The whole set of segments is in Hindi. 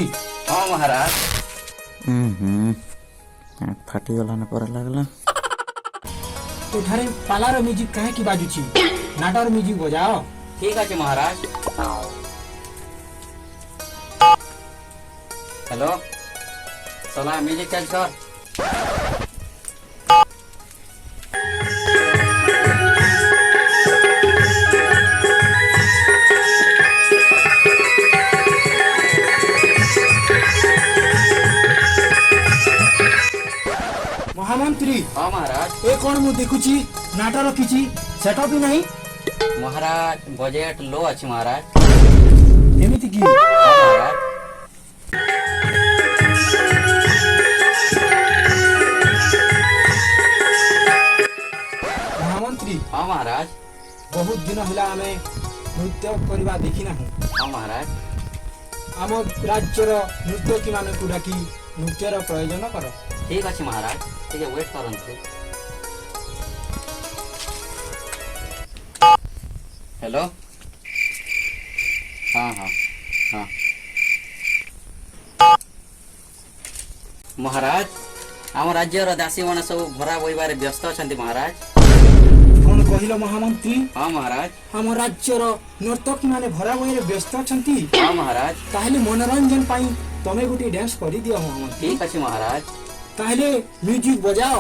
ମହାମନ୍ତ୍ରୀ। हाँ महाराज। फाटी गला ना पर लगला ଏଠାରେ ପାଲାର ମ୍ୟୁଜିକ କାହିଁକି ବାଜୁଛି? ନାଟର ମ୍ୟୁଜିକ ବଜାଅ। ठीक है महाराज। हेलो चला म्यूजिक चेंज कर। ମହାମନ୍ତ୍ରୀ हाँ महाराज। ଏ କଣ ମୁଁ ଦେଖୁଛି ନାଟର କିଛି ସେଟଅପ୍ ବି ନାହିଁ। महाराज बजट लो अच्छी महाराज। ଏମିତି କି? हाँ महाराज। ମହାମନ୍ତ୍ରୀ हाँ महाराज। ବହୁତ ଦିନ ହେଲା ଆମେ ନୃତ୍ୟ କରିବା ଦେଖିନାହୁଁ। हाँ महाराज। ଆମ ରାଜ୍ୟର ନୃତ୍ୟକୀ ମାନଙ୍କୁ ଡାକି ନୃତ୍ୟର ପ୍ରୟୋଜନ କର। ठीक अच्छे महाराज ठीक है वेट करते। हेलो हाँ हाँ हाँ महाराज आम राज्यर दासी मैंने सब भरा बोइबार व्यस्त अच्छा महाराज। କଣ କହିଲ ମହାମନ୍ତ୍ରୀ? हाँ महाराज। ଆମ ରାଜ୍ୟର ନର୍ତ୍ତକୀ ମାନେ ଭରା ବହିରେ ବ୍ୟସ୍ତ ଅଛନ୍ତି। हाँ महाराज। ତାହେଲେ ମନୋରଞ୍ଜନ ପାଇଁ ତମେ ଗୋଟେ ଡ୍ୟାନ୍ସ କରିଦିଅ ମହାମନ୍ତ୍ରୀ। ठीक अच्छे महाराज। ତାହେଲେ ମ୍ୟୁଜିକ ବଜାଅ।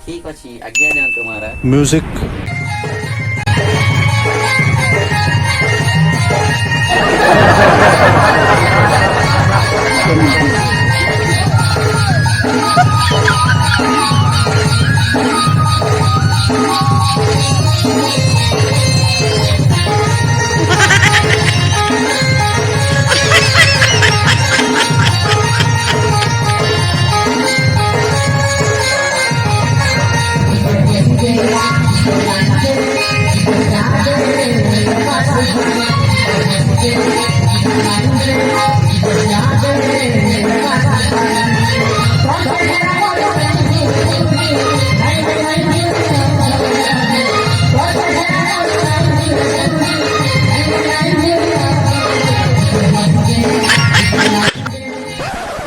ठीक अच्छी आज्ञा दियंतु महाराज। म्यूजिक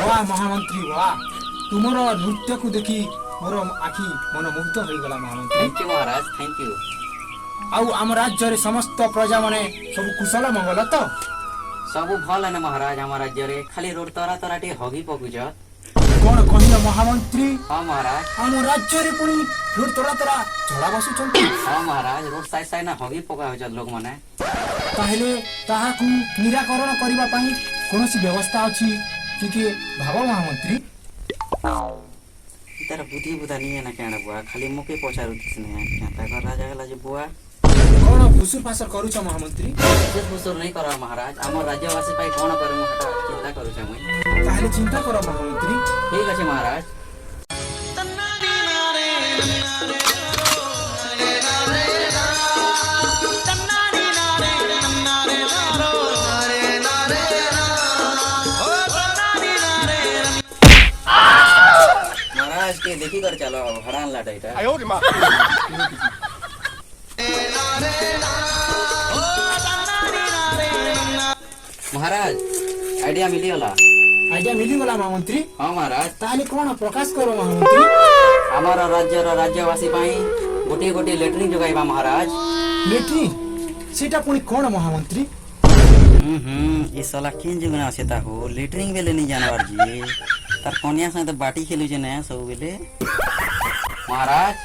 वाह ମହାମନ୍ତ୍ରୀ वाह ତୁମର ନୃତ୍ୟକୁ ଦେଖି ମୋର ଆଖି ମନ ମୁଗ୍ଧ ହୋଇଗଲା ମହାମନ୍ତ୍ରୀ। थैंक यू महाराज थैंक यू। ଆଉ ଆମ ରାଜ୍ୟରେ ସମସ୍ତ ପ୍ରଜାମାନେ ସବୁ କୁଶଳ ମଙ୍ଗଳ ତ? सब भल है ना महाराज आम राज्य रे खाली रोड तरा तरा टे हगी पकुछ। କଣ କହିଲ ମହାମନ୍ତ୍ରୀ? हाँ महाराज। ଆମ ରାଜ୍ୟରେ ପୁଣି ରୋଡ ତରା ତରା ଝଡ଼ା ବସୁଛନ୍ତି। हाँ महाराज रोड साइड साइड ना हगी पका हो लोग माने। ତାହେଲେ ତାହାକୁ ନିରାକରଣ କରିବା ପାଇଁ କୌଣସି ବ୍ୟବସ୍ଥା ଅଛି ଟିକେ ଭାବ ମହାମନ୍ତ୍ରୀ। तार बुद्धि बुधा नहीं है ना क्या बुआ खाली मुके पचारू किसने क्या कर राजा गला जे बुआ କଣ ଫୁସୁର ଫାସର କରୁଛ ମହାମନ୍ତ୍ରୀ? कुछ फुसुर नहीं करा महाराज आम राज्यवासी पाई कौन करे मु हटा चिंता करूछ मुई। ତାହେଲେ ଚିନ୍ତା କର ମହାମନ୍ତ୍ରୀ। ठीक अच्छे महाराज। महाराज के देखी कर चलो हड़ान लाटा इटा। महाराज आइडिया मिली होला। ଆଇଡିଆ ମିଳିଗଲା ମହାମନ୍ତ୍ରୀ। हाँ महाराज। ତାହେଲେ କଣ ପ୍ରକାଶ କର ମହାମନ୍ତ୍ରୀ। आमर राज्यर राज्यवासी पाई गोटे गोटे लेटरिंग जोगाइबा महाराज। ଲେଟ୍ରିନ୍ ସେଟା ପୁଣି କଣ ମହାମନ୍ତ୍ରୀ? ये साला किन जुगना सेता हो लेटरिंग बेले नहीं जानवर जी तार कन्या से तो बाटी खेलु जे ना सब बेले। महाराज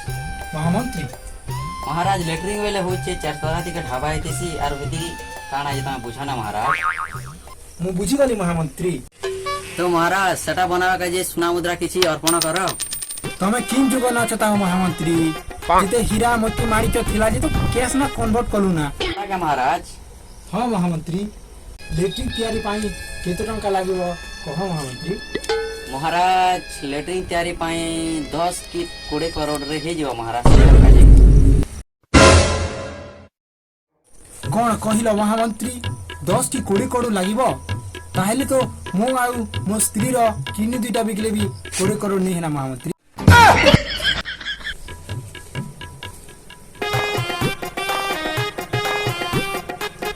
ମହାମନ୍ତ୍ରୀ महाराज लेटरिंग बेले होचे चार तरह के ढाबा आइतेसी आर वेदी काना जेता बुझाना महाराज। ମୁଁ ବୁଝିଗଲି ମହାମନ୍ତ୍ରୀ। तो महाराज सेटा बनावा का जे सुना मुद्रा किछि अर्पण करो। ତମେ କିନ୍ ଯୁଗ ନାଚ ତା ମହାମନ୍ତ୍ରୀ? ଯେତେ ହୀରା ମୋତି ମାଣିକ ଥିଲା ଯେ ତ କ୍ୟାସ୍ ନା କନଭର୍ଟ କଲୁ ନା। क्या महाराज? ହଁ ମହାମନ୍ତ୍ରୀ ଲେଟ୍ରିନ୍ ତିଆରି ପାଇଁ କେତେ ଟଙ୍କା ଲାଗିବ କହ ମହାମନ୍ତ୍ରୀ। महाराज लेटरिंग तैयारी पाए 10 की 20 करोड़ रे हे जीवा महाराज। କଣ କହିଲ ମହାମନ୍ତ୍ରୀ? 10 କି 20 କରୋଡ଼ ଲାଗିବ? ତାହେଲେ ତ ମୁଁ ଆଉ ମୋ ସ୍ତ୍ରୀର କିଡନୀ ଦୁଇଟା ବିକିଲେ ବି 20 କରୋଡ଼ ନେଇ ହେଲା ମହାମନ୍ତ୍ରୀ।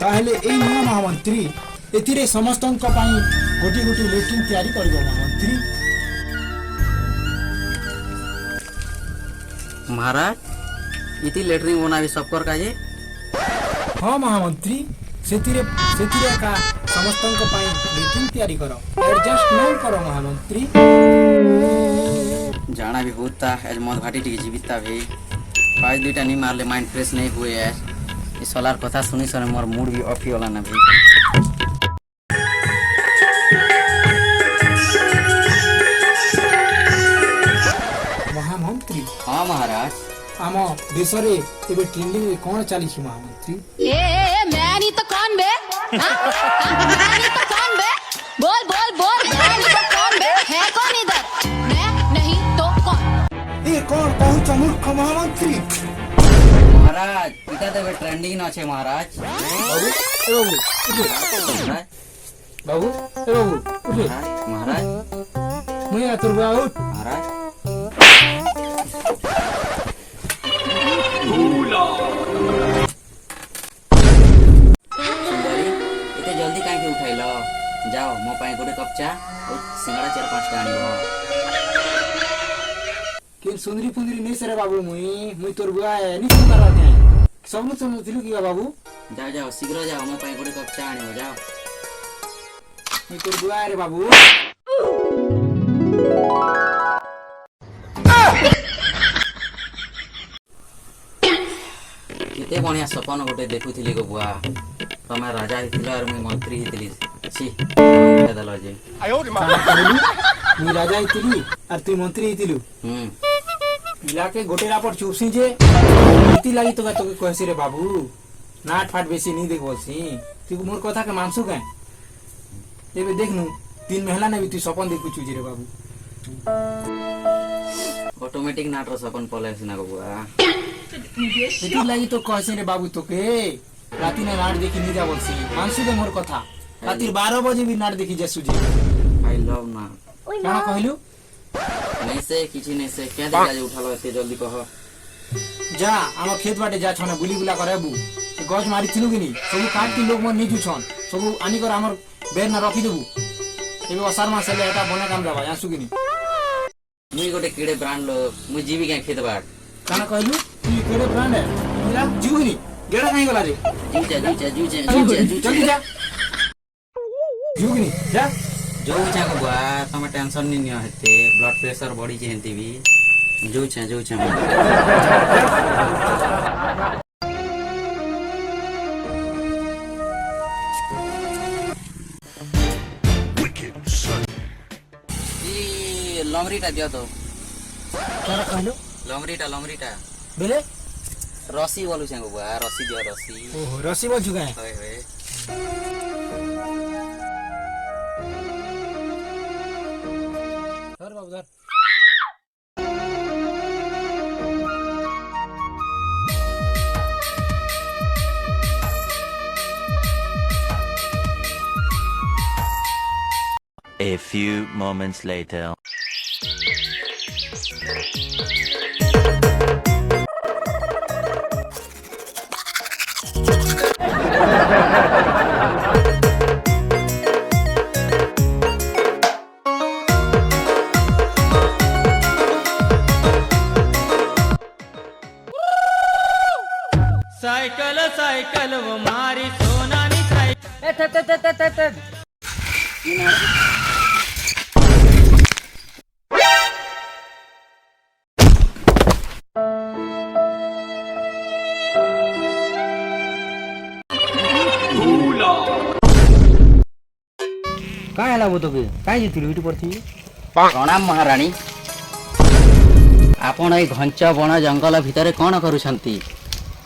ତାହେଲେ ଏଇ ନୁହଁ ମହାମନ୍ତ୍ରୀ, ଏଥିରେ ସମସ୍ତଙ୍କ ପାଇଁ ଗୋଟିଏ ଗୋଟିଏ ଲେଟ୍ରିନ୍ ତିଆରି କରିବ ମହାମନ୍ତ୍ରୀ। महाराज इति लेटरिंग बनाबी सबकर काजे ହଁ ମହାମନ୍ତ୍ରୀ, ସେଥିରେ ଏକା ସମସ୍ତଙ୍କ ପାଇଁ ଲେଟ୍ରିନ୍ ତିଆରି କର, ଆଡଜଷ୍ଟମେଣ୍ଟ କର ମହାମନ୍ତ୍ରୀ। जाना भी होता एज मद घाटी टिके जीविता भाई पाँच दुईटा नहीं मारले माइंड फ्रेश नहीं हुए यार ये सोलार कथा सुनी सर मोर मूड भी ऑफ ही होला ना भाई। ମହାମନ୍ତ୍ରୀ, हाँ महाराज ଆମ ଦେଶରେ ଏବେ ଟ୍ରେଣ୍ଡିଂରେ କ'ଣ ଚାଲିଛି ମହାମନ୍ତ୍ରୀ? मैं नहीं तो कौन बे हाँ? मैं नहीं तो कौन बे बोल बोल बोल मैं नहीं तो कौन बे है कौन इधर मैं नहीं तो कौन ଏ କ'ଣ କହୁଛ ମୂର୍ଖ ମହାମନ୍ତ୍ରୀ? महाराज इटा तो ट्रेंडिंग न छे महाराज ବାବୁ ଏ ବାବୁ ଉଠେ। महाराज ବାବୁ ଏ ବାବୁ ଉଠେ। महाराज ମୁଇଁ ଆ ତୋର ବାବୁ महाराज सुंदरी इते जल्दी काहे के उठाइलो जाओ मो पाए गोटे कप चा और सिंगड़ा 4-5 आनिबो के सुंदरी फुंदरी नहीं सरे बाबू मुई तोर बुआ नहीं सुंदर रहते सब लोग समझथिलु कि बाबू जाओ जाओ शीघ्र जाओ मो पाए गोटे कप चा आनिबो जाओ मुई तोर बुआ रे बाबू। केते बढ़िया सपन गोटे देखुथिली गो बुआ तमे राजा हिथिल और मुई मंत्री हिथिली छी उठे दलो जे साला कहलु मुई राजा हितिलु और तू मंत्री हितिलु इलाके गोटे रापट चुपसी जे इति लागी तो कहसी रे बाबू नाट फाट बेसी नहीं देख बसी तू मोर कथा के मानसु काए एबे देखनु 3 महीना ने भी तू सपन देखु छु जे रे बाबू। ऑटोमेटिक नाटर सपन पले सिना गो बुआ इति लागी तो कहसी रे बाबू तोके राती ने नाट देखि नहीं जा बसी मानसु के मोर कथा राती 12 बजे भी नाट देखि जसु जे आई लव ना काना कहलु नहीं से किछि नहीं से क्या देखा जे उठालो एते जल्दी कह जा आम खेत बाटे जा छने बुली बुला करेबू गज मारी थिलु कि नहीं सब काट के लोग मन निजु छन सब आनी कर हमर बेर ना रखी देबू एबे असार मास ले एटा बने काम जाबा आसु कि नहीं मुई गोटे कीड़े ब्रांड लो मुई जीवी के खेत बाट काना कहलु तू केड़े ब्रांड है मिला जीव कि नहीं गेड़ा काई गला रे जल्दी जा जीव कि नहीं जा जो छा को बुआ तमे टेंशन नहीं नियो हेते ब्लड प्रेशर बढ़ी जे हेंती भी जो छा लमरीटा दियो तो काना कहलु लमरीटा बेले रसी बोलू छे बुआ रसी दियो रसी ओहो रसी बोल चुका है होय होय धर बाबू धर A few moments later. Cycle वो मारी सोनानी साइकिल का ହେଲା ବୋତକେ କାଇଁ ଜିଥିଲୁ ଏଠି ପଡିଥିଲି प्रणाम महाराणी आपण ए घंच बण जंगल भितर कौन करूछंती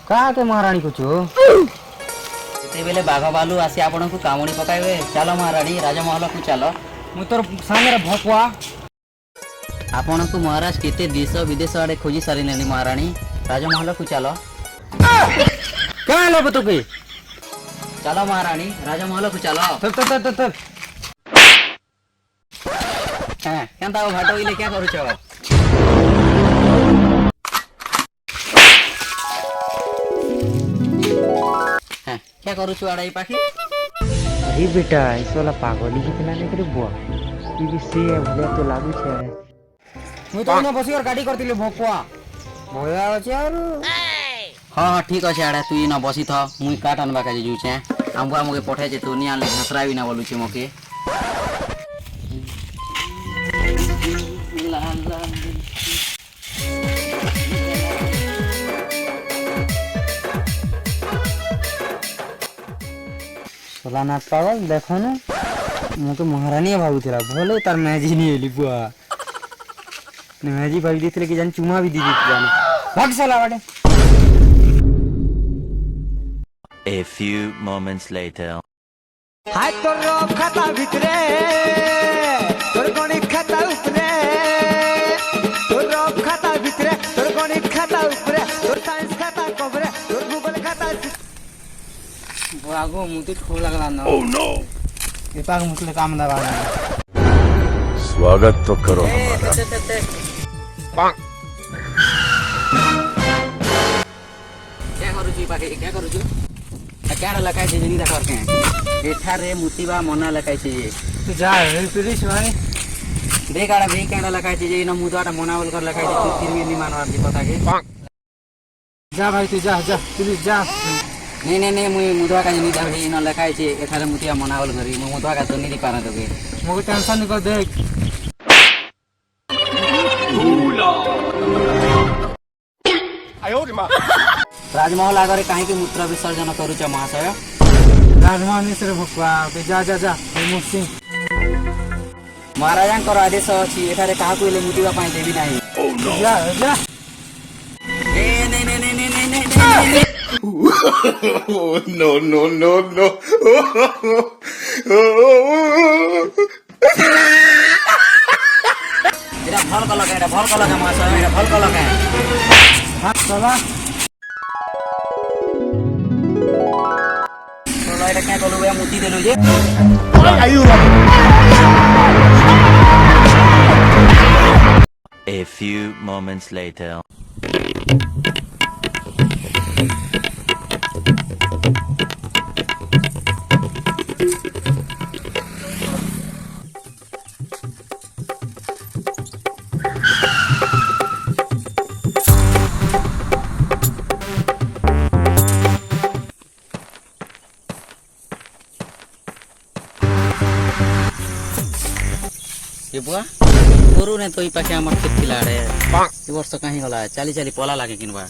କାକେ ମହାରାଣୀ କୁଛୁ ସେତେବେଳେ ବାଘ ବାଲୁ ଆସି ଆପଣଙ୍କୁ କାମୁଡ଼ି ପକାଇବେ ଚାଲ ମହାରାଣୀ ରାଜମହଲକୁ ଚାଲ ମୁଁ ତୋର ସାଙ୍ଗରେ ଭକୁଆ ଆପଣଙ୍କୁ ମହାରାଜ କେତେ ଦେଶ ବିଦେଶ ଆଡ଼େ ଖୋଜି ସାରିଲେଣି ମହାରାଣୀ ରାଜମହଲକୁ ଚାଲ का ହେଲା ବୋତକେ ଚାଲ ମହାରାଣୀ ରାଜମହଲକୁ ଚାଲ ତର ହଁ କେନ୍ତା ଆଉ ଭାଟ ଇଲେ क्या କରୁଛ क्या करूछु आड़े पाखे अरे बेटा ऐसा पागल ही कितना नहीं करे बुआ ये भी से भले तो लागू छे ମୁଁ ତ ଏଇନା ବସିକରି ଗାଡ଼ି କରିଥିଲି ଭକୁଆ भया अछि आरो ହଁ ହଁ ଠିକ୍ ଅଛି ଆଡ଼େ ତୁଇ ନା ବସିଥ ମୁଇଁ କାଠ ଆନବା କାଜି ଯାଉଛେ ଆମ୍ବୁଆ ମକେ ପଠାଇଛେ ତୁ ନି ଆଣିଲେ ଘସରା ବି ନା ବୋଲୁଛେ ମକେ सोलानाथ पागल देखो ना मुझे महारानी भावुला भले तार मैजी नहीं एली बुआ मैजी भाई दी कि जान चुमा भी दी जाने भाग साला बाटे A few moments later. हाय तोर रब खाता भितरे तोर गणित खाता ऊपरे तोर रब खाता भितरे तोर गणित खाता ऊपरे तोर साइंस खाता कबरे तोर भूगोल खाता आगो मुझे ठोक लगला ना ओह नो ये पाग मुझे काम दबा स्वागत तो करो हमारा क्या करू छी पाके क्या करू छी क्या लकाई छे जनी देखर के एठारे मुतिबा मना लकाई छे तू जा रे पुलिस भाई देख आड़ा देख क्या लकाई छे जे न मुदाटा मनावल कर लकाई छे तू फिर भी नहीं मानवा दी पता के जा भाई तू जा जा पुलिस जा नहीं नहीं नहीं मुई मुदवा का नहीं जाबे न लकाई छे एठारे मुतिया मनावल करी मु मुदवा का तो नहीं पारा तोके मुझे टेंशन नहीं कर देख राजमहल आगरे काहे के मूत्र विसर्जन करूछ महाशय राजमा मिश्र भकुआ जा जा जा मुक्ति महाराजांकर आदेश अछि एठारे काहाकू एले मुतिबा पाई देबी नाही जा जा ए नहीं नहीं नहीं नहीं नहीं नहीं no no no no एटा भल कलका महाशय एटा भल कलका हाथ चला तो एटा क्या कलु बे मुति देलु जे A few moments later. ये बुआ गोरु ने तो ई पाखे हमर खेत खिला रे ई वर्ष कहीं गला चाली चाली पला लागे किनबा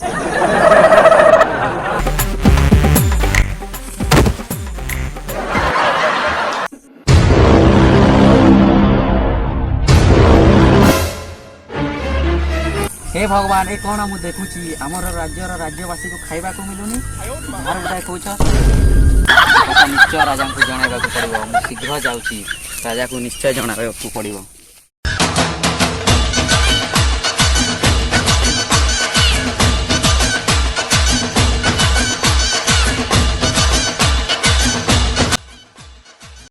हे भगवान ए कोन मु देखुची हमर राज्यवासी को खाइबा को मिलुनी मार उठाय कहछ निश्चय राजा को जणाइबा को पड़िबो मु शीघ्र जाउची राजा को निश्चय जणाइबा को पड़िबो